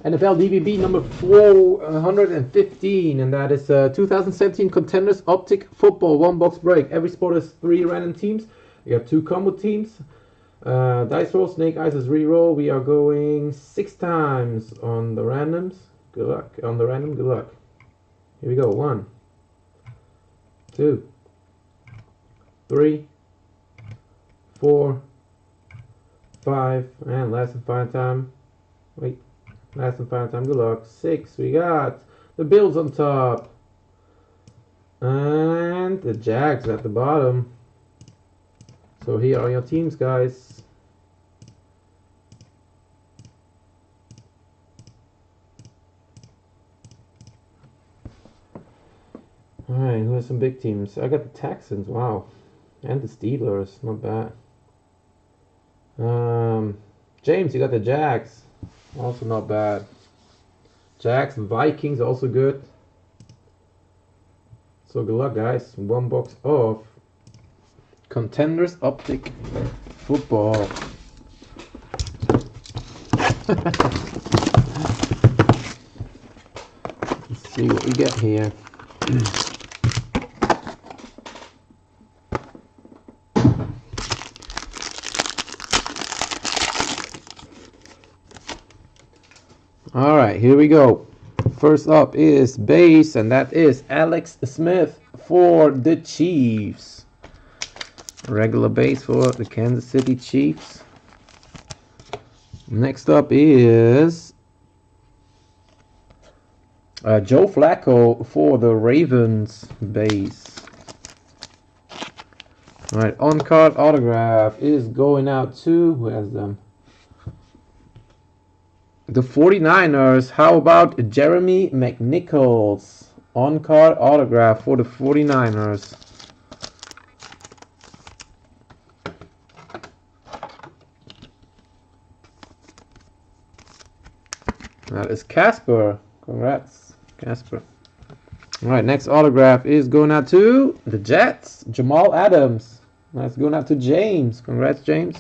NFL DBB number 415, and that is 2017 Contenders Optic Football, one box break. Every sport is 3 random teams. You got 2 combo teams. Dice roll, snake eyes is re-roll. We are going 6 times on the randoms. Good luck. On the random, good luck. Here we go. 1, 2, 3, 4, 5, and last and final time. Wait. Last and final time, good luck. 6, we got the Bills on top. And the Jags at the bottom. So here are your teams, guys. Alright, who has some big teams? I got the Texans, wow. And the Steelers, not bad. James, you got the Jags. Also not bad. Jags, Vikings, also good. So good luck, guys. 1 box of Contenders Optic Football. Let's see what we get here. Alright, here we go. First up is base, and that is Alex Smith for the Chiefs. Regular base for the Kansas City Chiefs. Next up is Joe Flacco for the Ravens base. Alright, on-card autograph is going out to, who has them? The 49ers. How about Jeremy McNichols? On-card autograph for the 49ers. That is Casper. Congrats, Casper. Alright, next autograph is going out to the Jets. Jamal Adams. That's going out to James. Congrats, James.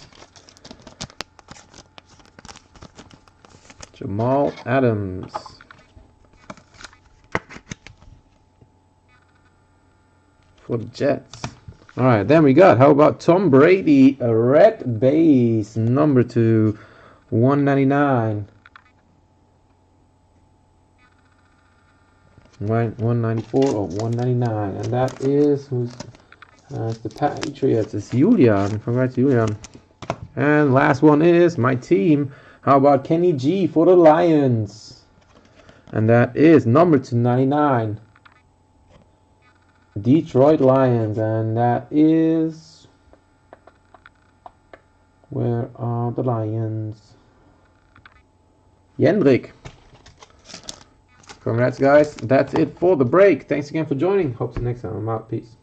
Jamal Adams. For the Jets. Alright, then we got, how about Tom Brady, a red base, number 2, 199. Right, 194 or 199. And that is, who's the Patriots? It's Julian. Congrats, Julian. And last one is my team. How about Kenny G for the Lions? And that is number 299. Detroit Lions. And that is... where are the Lions? Jendrik. Congrats, guys. That's it for the break. Thanks again for joining. Hope to see you next time. I'm out. Peace.